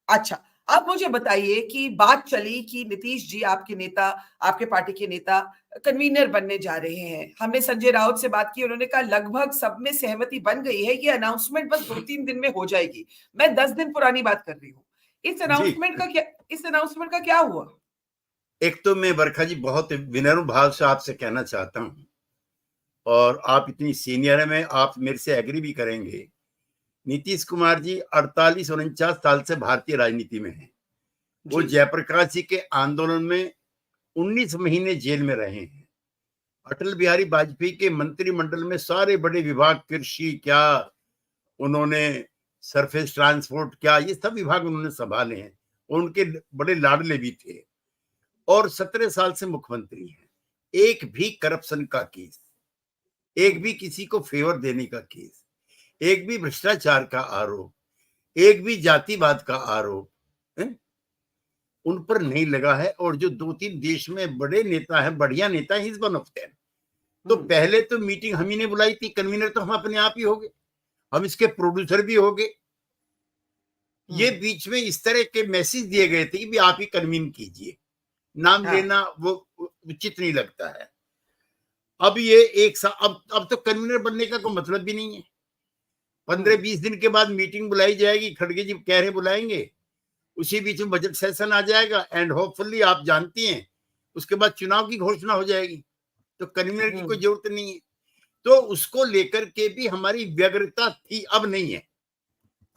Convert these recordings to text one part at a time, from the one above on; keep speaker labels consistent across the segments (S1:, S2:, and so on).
S1: अच्छा, अब मुझे बताइए कि बात चली कि नीतीश जी आपके नेता, आपके पार्टी के नेता कन्वीनर बनने जा रहे हैं। हमने संजय राउत से बात की, उन्होंने कहा लगभग सब में सहमति बन गई है, ये अनाउंसमेंट बस 2-3 दिन में हो जाएगी। मैं 10 दिन पुरानी बात कर रही हूँ।
S2: जी,
S1: इस अनाउंसमेंट का क्या हुआ?
S2: एक तो मैं बरखा जी बहुत विनम्र भाव से आपसे कहना चाहता हूँ, और आप इतनी सीनियर है, मैं आप मेरे से एग्री भी करेंगे। नीतीश कुमार जी 48-49 साल से भारतीय राजनीति में हैं। वो
S1: जी,
S2: जयप्रकाश जी के आंदोलन में 19 महीने जेल में रहे हैं। अटल बिहारी वाजपेयी के मंत्रिमंडल में सारे बड़े विभाग, कृषि क्या, उन्होंने सरफेस ट्रांसपोर्ट क्या, ये सब विभाग उन्होंने संभाले हैं। उनके बड़े लाडले भी थे, और 17 साल से मुख्यमंत्री हैं। एक भी करप्शन का केस, एक भी किसी को फेवर देने का केस, एक भी भ्रष्टाचार का आरोप, एक भी जातिवाद का आरोप है, उन पर नहीं लगा है। और जो 2-3 देश में बड़े नेता हैं, बढ़िया नेता है, इज वन ऑफ देम। तो पहले तो मीटिंग हम ही ने बुलाई थी, कन्वीनर तो हम अपने आप ही हो गए, हम इसके प्रोड्यूसर भी हो गए। ये बीच में इस तरह के मैसेज दिए गए थे कि भी आप ही कन्वीन कीजिए, नाम
S1: हाँ,
S2: लेना वो उचित नहीं लगता है। अब ये एक साल, अब तो कन्वीनर बनने का कोई मतलब भी नहीं है। 15-20 दिन के बाद मीटिंग बुलाई जाएगी, खड़गे जी कह रहे बुलाएंगे, उसी बीच में बजट सेशन आ जाएगा, एंड होपफुली आप जानती हैं उसके बाद चुनाव की घोषणा हो जाएगी, तो कन्वीनर की कोई जरूरत नहीं है। तो उसको लेकर के भी हमारी व्यग्रता थी, अब नहीं है।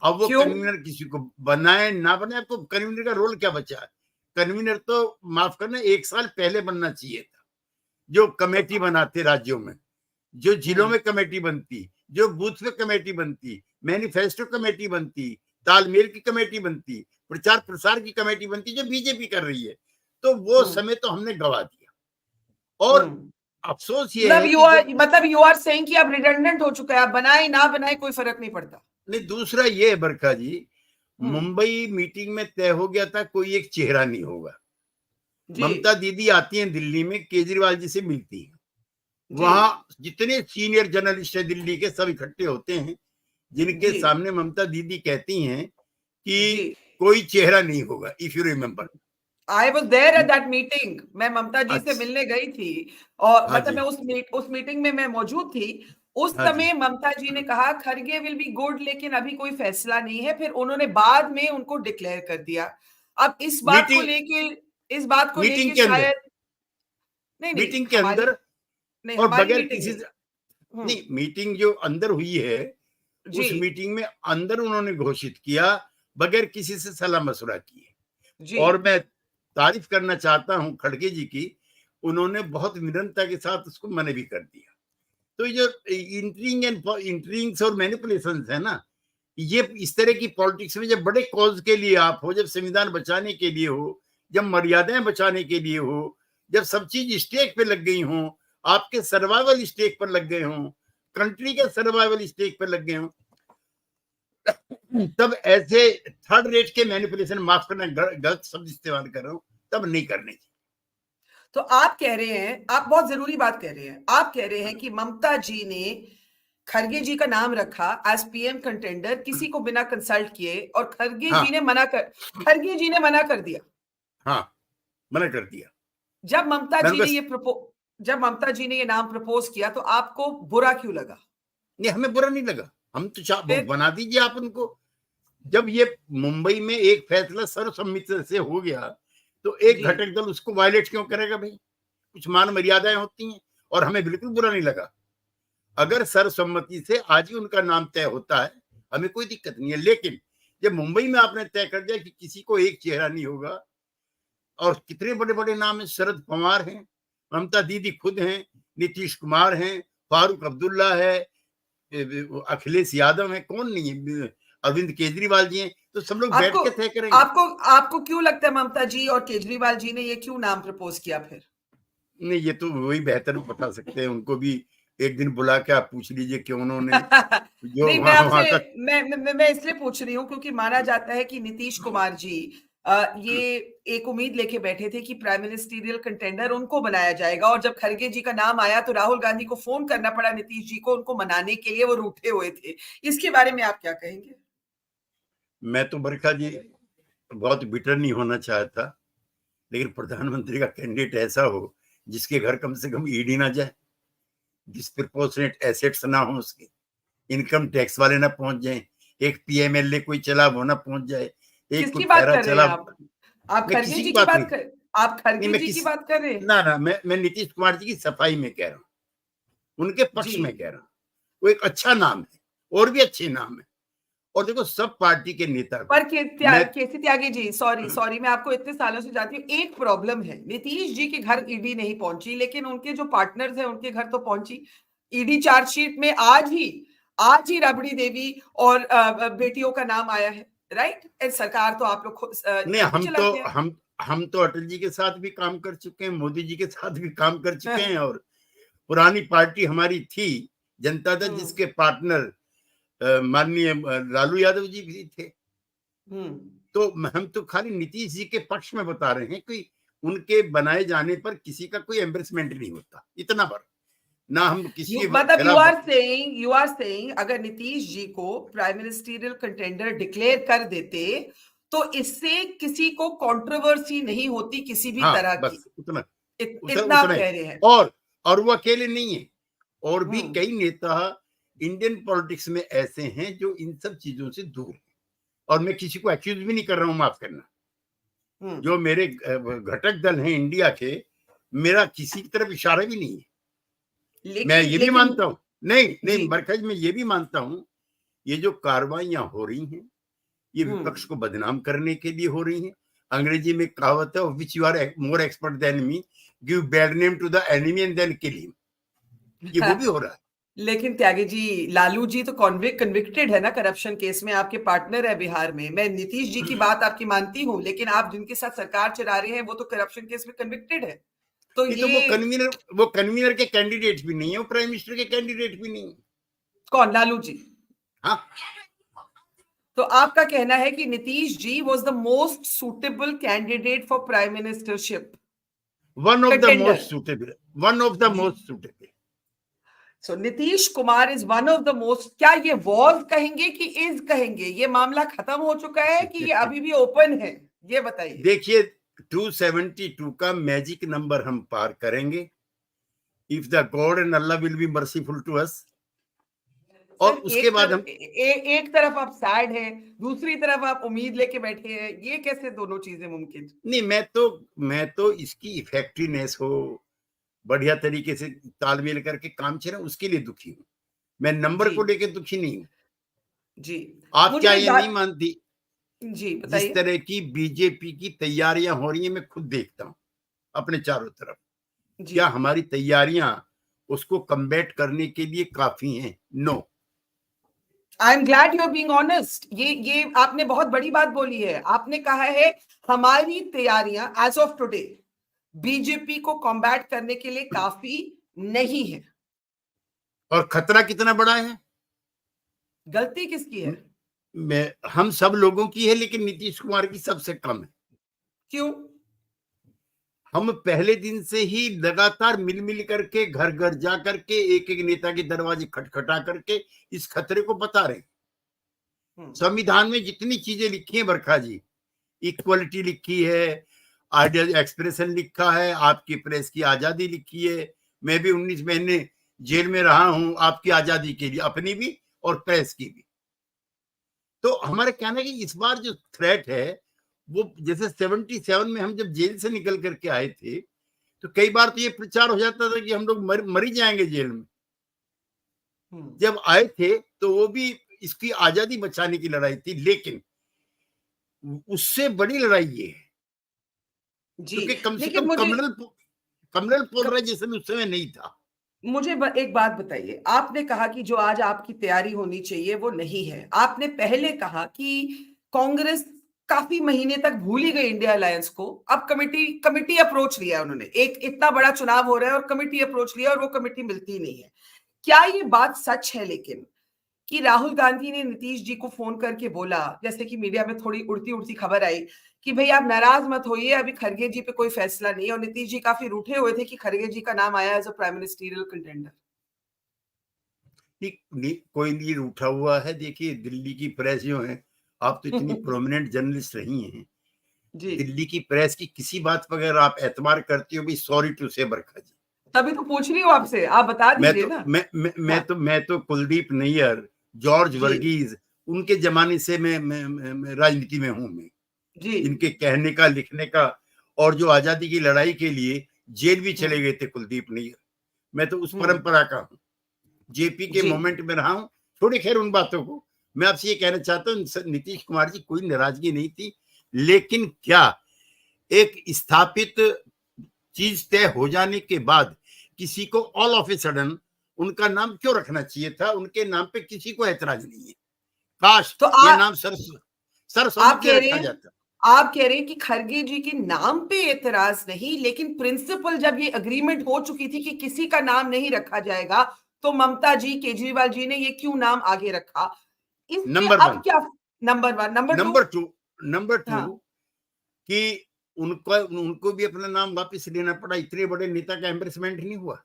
S2: अब वो
S1: क्यों?
S2: कन्वीनर किसी को बनाए ना बनाए, आपको कन्वीनर का रोल क्या बचा है? कन्वीनर तो माफ करना 1 साल पहले बनना चाहिए था। जो
S1: तो
S2: कमेटी बनाते राज्यों में, जो जिलों में कमेटी बनती, जो बूथ पे कमेटी बनती, मैनिफेस्टो कमेटी बनती, तालमेल की कमेटी बनती, प्रचार प्रसार की कमेटी बनती, जो बीजेपी कर रही है, तो वो समय तो हमने गवा दिया। और अफसोस ये
S1: मतलब
S2: है कि जब
S1: यू आर सेइंग कि अब रिडंडेंट हो चुका है, आप बनाए ना बनाए कोई फर्क नहीं पड़ता।
S2: नहीं, दूसरा ये है बरखा जी,
S1: हम्म।
S2: मुंबई मीटिंग में तय हो गया था कोई एक चेहरा नहीं होगा।
S1: जी,
S2: ममता दीदी आती हैं दिल्ली में, केजरीवाल जी से मिलती हैं,
S1: जी,
S2: वहां जितने सीनियर जर्नलिस्ट है दिल्ली के सब इकट्ठे होते हैं, जिनके
S1: जी,
S2: सामने ममता दीदी कहती हैं
S1: जी।
S2: कि कोई चेहरा नहीं होगा, if you remember.
S1: I was there at that meeting. मैं ममता जी से
S2: अच्छा,
S1: मिलने गई थी और
S2: हाँ
S1: मतलब
S2: जी,
S1: मैं उस मीटिंग में मैं मौजूद थी। उस
S2: हाँ जी।
S1: समय ममता जी ने कहा खरगे विल बी गुड, लेकिन अभी कोई फैसला नहीं है। फिर उन्होंने बाद में उनको डिक्लेयर कर दिया। अब
S2: मीटिंग
S1: इस बात को
S2: मीटिंग
S1: लेके
S2: के अंदर,
S1: शायद नहीं, नहीं,
S2: मीटिंग के अंदर, और
S1: हमारी
S2: बगैर
S1: मीटिंग
S2: किसी
S1: नहीं।
S2: से,
S1: हुँ,
S2: नहीं, मीटिंग जो अंदर हुई है,
S1: जी,
S2: उस मीटिंग में अंदर उन्होंने घोषित किया, बगैर किसी से सलाह मशवरा किए।
S1: जी।
S2: और मैं तारीफ करना चाहता हूं खड़गे जी की, उन्होंने बहुत विनम्रता के साथ उसको मना भी कर दिया। तो ये जो इंटरिंग्स और मैनिपुलेशन है ना, ये इस तरह की पॉलिटिक्स में, जब बड़े कॉज के लिए आप हो, जब संविधान बचाने के लिए हो, जब मर्यादाएं बचाने के लिए हो, जब सब चीज स्टेक पे लग गई हो, आपके सर्वाइवल स्टेक पर लग गए हों, कंट्री के सर्वाइवल स्टेक पर लग गए हों, तब ऐसे थर्ड रेट के मैनिपुलेशन, माफ करना गलत शब्द इस्तेमाल कर रहा हूं, तब नहीं करने चाहिए।
S1: तो आप कह रहे हैं, आप बहुत ज़रूरी बात कह रहे हैं। आप कह रहे हैं कि ममता जी ने खरगे जी का नाम रखा एज़ पीएम कंटेंडर किसी को बिना कंसल्ट किए और
S2: हाँ,
S1: खरगे जी ने मना कर दिया।
S2: हाँ, मना कर दिया।
S1: जब ममता
S2: मैंने
S1: जी ने
S2: कहा,
S1: जब ममता जी ने ये नाम प्रपोज किया तो आपको बुरा क्यों लगा?
S2: नहीं, हमें बुरा नहीं लगा, हम तो
S1: फिर
S2: बना दीजिए आप उनको। जब ये मुंबई में एक फैसला सर्वसम्मति से हो गया, तो एक
S1: जी,
S2: घटक दल उसको वायलेट क्यों करेगा भाई? कुछ मान मर्यादाएं होती हैं, और हमें बिल्कुल बुरा नहीं लगा। अगर सर्वसम्मति से आज ही उनका नाम तय होता है, हमें कोई दिक्कत नहीं है। लेकिन जब मुंबई में आपने तय कर दिया कि किसी को एक चेहरा नहीं होगा, और कितने बड़े बड़े नाम है, शरद पवार हैं, ममता दीदी खुद हैं, नीतीश कुमार हैं, फारूक अब्दुल्ला है, अखिलेश यादव है, कौन नहीं है, अरविंद केजरीवाल जी हैं, तो सब लोग बैठ
S1: आपको
S2: के तय करेंगे।
S1: आपको आपको क्यों लगता है ममता जी और केजरीवाल जी ने ये क्यों नाम प्रपोज किया फिर?
S2: नहीं, ये तो वही बेहतर बता सकते हैं, उनको भी एक दिन बुला के आप पूछ लीजिए कि उन्होंने जो
S1: नहीं,
S2: वहां वहां का।
S1: मैं इसलिए पूछ रही हूँ क्योंकि माना जाता है कि नीतीश कुमार जी ये एक उम्मीद लेके बैठे थे कि प्राइम मिनिस्टीरियल कंटेंडर उनको बनाया जाएगा और जब खरगे जी का नाम आया तो राहुल गांधी को फोन करना पड़ा नीतीश जी को उनको मनाने के लिए, वो रूठे हुए थे। इसके बारे में आप क्या कहेंगे?
S2: मैं तो बरखा जी बहुत बिटर नहीं होना चाहता, लेकिन प्रधानमंत्री का कैंडिडेट ऐसा हो जिसके घर कम से कम ईडी ना जाए, डिस्प्रपोर्शनेट एसेट्स ना हो, उसके इनकम टैक्स वाले ना पहुंच जाए, एक पीएमएलए कोई चला वो ना पहुंच जाए, एक कोई
S1: किसकी बात
S2: खैरा
S1: कर रहे हैं
S2: चला।
S1: आप
S2: मैं
S1: खरगे
S2: किसी
S1: जी
S2: की
S1: की
S2: बात नहीं,
S1: बात कर आप
S2: नहीं
S1: खरगे
S2: मैं
S1: जी की
S2: किस
S1: बात कर रहे हैं?
S2: ना मैं नीतीश कुमार जी की सफाई में कह रहा हूँ, उनके
S1: जी।
S2: पक्ष में कह रहा हूँ। वो एक अच्छा नाम है, और भी अच्छे नाम है। और देखो, सब पार्टी के नेता को
S1: पर
S2: मैं
S1: केसी त्यागी जी, सॉरी सॉरी, मैं आपको इतने सालों से जानती हूँ, एक प्रॉब्लम है, नीतीश जी के घर ईडी नहीं पहुंची, लेकिन उनके जो पार्टनर्स हैं उनके घर तो पहुंची। ईडी चार्जशीट में आज ही राबड़ी देवी और बेटियों का नाम आया है, राइट? सरकार तो आप लोग
S2: नहीं,
S1: खुद ही चलाते हैं।
S2: हम तो अटल जी के साथ भी काम कर चुके हैं, मोदी जी के साथ भी काम कर चुके हैं, और पुरानी पार्टी हमारी थी जनता दल, जिसके पार्टनर माननीय लालू यादव जी भी थे। तो हम तो खाली नीतीश जी के पक्ष में बता रहे हैं कि उनके बनाए जाने पर किसी का कोई एम्बेरसमेंट नहीं होता, इतना पर ना हम किसी के
S1: मतलब
S2: खिलाफ।
S1: यू आर सेइंग अगर नीतीश जी को प्राइम मिनिस्टरियल कंटेंडर डिक्लेयर कर देते तो इससे किसी को कंट्रोवर्सी नहीं होती किसी भी
S2: हाँ,
S1: तरह की।
S2: बस उतना
S1: इतना
S2: उतना
S1: आप
S2: ही।
S1: कह रहे हैं?
S2: और वो अकेले नहीं है, और भी
S1: हम्म।
S2: कई नेता इंडियन पॉलिटिक्स में ऐसे हैं जो इन सब चीजों से दूर हैं। और मैं किसी को एक्यूज भी नहीं कर रहा हूं, माफ करना। जो मेरे घटक दल हैं इंडिया के, मेरा किसी की तरफ इशारा भी नहीं है। मैं
S1: लेकिन
S2: ये भी
S1: लेकिन
S2: मानता हूं, नहीं नहीं
S1: जी।
S2: मरकज, मैं ये भी मानता हूं, ये जो कार्रवाइयां हो रही हैं, ये विपक्ष को बदनाम करने के लिए हो रही हैं। अंग्रेजी में कहावत है, which you are more expert than me, give bad name to the enemy and then kill him. ये वो भी हो रहा है।
S1: लेकिन त्यागी जी, लालू जी तो कन्विक्टेड है ना करप्शन केस में, आपके पार्टनर है बिहार में। मैं नीतीश जी की बात आपकी मानती हूँ, लेकिन आप जिनके साथ सरकार चला रहे हैं वो तो करप्शन केस में कन्विक्टेड है। तो
S2: नहीं, तो
S1: ये
S2: वो कन्वीनर के कैंडिडेट भी नहीं है, वो प्राइम मिनिस्टर के कैंडिडेट भी नहीं है।
S1: कौन? लालू जी?
S2: हाँ,
S1: तो आपका कहना है कि Nitish ji was the most suitable candidate for prime ministership
S2: one of the
S1: contender?
S2: Most suitable, one of the
S1: जी।
S2: Most suitable.
S1: So Nitish Kumar is one of the most. क्या ये वॉज कहेंगे कि इज कहेंगे? ये मामला खत्म हो चुका है कि ये अभी भी ओपन है? ये बताइए।
S2: देखिए, 272 का मैजिक नंबर हम पार करेंगे, if the God and Allah will be merciful to us. और
S1: सर,
S2: उसके बाद हम
S1: एक तरफ आप सैड हैं, दूसरी तरफ आप उम्मीद लेके बैठे हैं, ये कैसे दोनों चीजें मुमकिन?
S2: नहीं, मैं तो इसकी इफेक्टिवनेस हो, बढ़िया तरीके से तालमेल करके काम चले, उसके लिए दुखी हूँ। मैं नंबर
S1: जी।
S2: को लेकर दुखी नहीं हूँ।
S1: जी।
S2: आप
S1: मुझे
S2: क्या
S1: एक
S2: ये नहीं
S1: बात।
S2: मानती,
S1: जी
S2: जिस
S1: बताइए।
S2: तरह की बीजेपी की तैयारियां हो रही हैं, मैं खुद देखता हूँ अपने चारों तरफ,
S1: जी।
S2: क्या हमारी तैयारियां उसको कम्बैट करने के लिए काफी हैं? No.
S1: I am glad you are being honest. ये आपने बहुत बड़ी बात बोली है। आपने कहा है हमारी तैयारियां एज ऑफ टुडे बीजेपी को कॉम्बैट करने के लिए काफी नहीं है।
S2: और खतरा कितना बड़ा है?
S1: गलती किसकी है?
S2: मैं हम सब लोगों की है, लेकिन नीतीश कुमार की सबसे कम है।
S1: क्यों?
S2: हम पहले दिन से ही लगातार मिल मिल करके, घर घर जा करके, एक एक नेता के दरवाजे खटखटा करके इस खतरे को बता रहे हैं। संविधान में जितनी चीजें लिखी हैं बरखा जी, इक्वलिटी लिखी है, आइडियल एक्सप्रेशन लिखा है, आपकी प्रेस की आजादी लिखी है। मैं भी 19 महीने जेल में रहा हूं आपकी आजादी के लिए, अपनी भी और प्रेस की भी। तो हमारा कहना है कि इस बार जो थ्रेट है, वो जैसे 77 में हम जब जेल से निकल करके आए थे, तो कई बार तो ये प्रचार हो जाता था कि हम लोग मर ही जाएंगे जेल में। जब आए थे तो वो भी इसकी आजादी बचाने की लड़ाई थी, लेकिन उससे बड़ी लड़ाई ये है,
S1: जी।
S2: क्योंकि कम से
S1: लेकिन
S2: कम
S1: मुझे
S2: कमरल पोलराइजेशन उस समय नहीं था।
S1: मुझे एक बात बताइए। आपने कहा कि जो आज आपकी तैयारी होनी चाहिए वो नहीं है। आपने पहले कहा कि कांग्रेस काफी महीने तक भूल ही गई इंडिया अलायंस को। अब कमिटी कमिटी अप्रोच लिया उन्होंने। एक इतना बड़ा चुनाव हो रहा है और कमिटी अप्रोच लिया और वो कमिटी मिलती नहीं है। क्या ये बात सच है लेकिन कि राहुल गांधी ने नीतीश जी को फोन करके बोला, जैसे कि मीडिया में थोड़ी उड़ती उड़ती खबर आई कि भाई आप नाराज मत होइए, अभी खरगे जी पे कोई फैसला नहीं है, और नीतीश जी काफी रूठे हुए थे कि खरगे जी का नाम आया as a prime ministerial contender?
S2: कोई लीड उठा हुआ है? देखिए, दिल्ली की प्रेस जो है, आप तो इतनी प्रोमिनेंट जर्नलिस्ट रही हैं,
S1: जी।
S2: दिल्ली की प्रेस की किसी बात पर अगर आप एतबार करती हो, भी सॉरी टू से बरखा जी।
S1: तभी तो पूछ रही हूँ आपसे, आप बता दीजिए ना। हाँ,
S2: मैं तो कुलदीप नैयर, जॉर्ज
S1: जी,
S2: वर्गीज, उनके जमाने से मैं राजनीति में हूं। मैं
S1: जी,
S2: इनके कहने का, लिखने का, और जो आजादी की लड़ाई के लिए जेल भी चले
S1: हुँ,
S2: गए थे कुलदीप नैयर, मैं तो उस
S1: हुँ,
S2: परंपरा का हूं, जेपी के
S1: जी।
S2: मोमेंट में रहा हूं। छोड़े खैर उन बातों को, मैं आपसे ये कहना चाहता हूं, नीतीश कुमार जी कोई नाराजगी नहीं थी, लेकिन क्या एक स्थापित चीज तय हो जाने के बाद किसी को ऑल ऑफ ए सडन उनका नाम क्यों रखना चाहिए था? उनके नाम पे किसी को ऐतराज नहीं है। काश
S1: तो
S2: ये नाम सर
S1: आप
S2: समझ के
S1: कह रहे
S2: रखा
S1: हैं
S2: जाता।
S1: आप कह रहे हैं कि खरगे जी के नाम पे एतराज नहीं, लेकिन प्रिंसिपल जब ये एग्रीमेंट हो चुकी थी कि किसी का नाम नहीं रखा जाएगा, तो ममता जी, केजरीवाल जी ने ये क्यों नाम आगे रखा? इससे
S2: नंबर
S1: अब
S2: वन।
S1: क्या? Number 1, number 2?
S2: Number two number two
S1: हाँ,
S2: कि उनको उनको भी अपना नाम वापस लेना पड़ा। इतने बड़े नेता का एम्बेरसमेंट नहीं हुआ।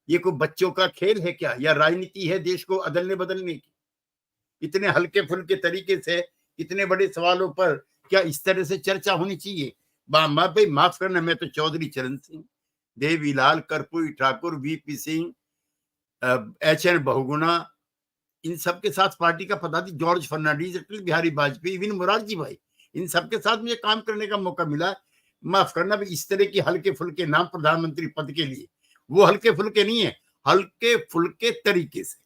S2: ये कोई बच्चों का खेल है क्या, या राजनीति है देश को अदलने बदलने की? इतने हल्के फुल्के तरीके से इतने बड़े सवालों पर क्या इस तरह से चर्चा होनी चाहिए? भाई माफ करना, मैं तो Chaudhary Charan Singh, Devilal, Karpoori Thakur, VP Singh, H N Bahuguna, इन सबके साथ पार्टी का पदाधिकारी, जॉर्ज फर्नांडीज, अटल बिहारी वाजपेयी, इवन मुरारजी भाई, इन सबके साथ मुझे काम करने का मौका मिला। माफ करना भी, इस तरह के हल्के फुल्के नाम प्रधानमंत्री पद के लिए, वो हल्के फुल्के नहीं है, हल्के फुल्के तरीके से।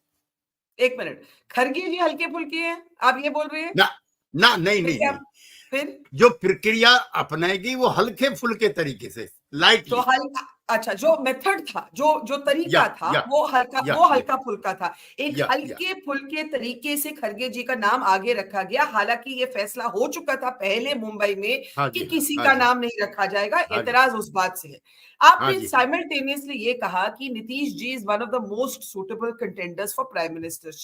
S1: 1 मिनट। खरगे जी हल्के-फुल्के हैं, आप ये बोल रहे हैं?
S2: ना ना, नहीं
S1: फिर
S2: नहीं
S1: क्या?
S2: नहीं,
S1: फिर?
S2: जो प्रक्रिया अपनाएगी वो हल्के फुल्के तरीके से,
S1: तो
S2: लाइटली।
S1: हल्का, अच्छा, जो मेथड था, जो जो
S2: या
S1: तरीका था,
S2: या
S1: वो
S2: या या
S1: हल्का-फुल्का था। एक
S2: या
S1: हल्के-फुल्के तरीके से खरगे जी का नाम आगे रखा गया, हालाँकि ये फैसला हो चुका था पहले मुंबई में
S2: हाँ
S1: कि
S2: जी, हाँ
S1: किसी
S2: हाँ
S1: का
S2: जी,
S1: नाम नहीं रखा जाएगा,
S2: हाँ जी,
S1: एतराज़ उस बात से है।
S2: हाँ
S1: आपने
S2: जी, हाँ।
S1: साइमल्टेनियसली ये कहा कि Nitish ji is one of the most suitable contenders for prime ministership.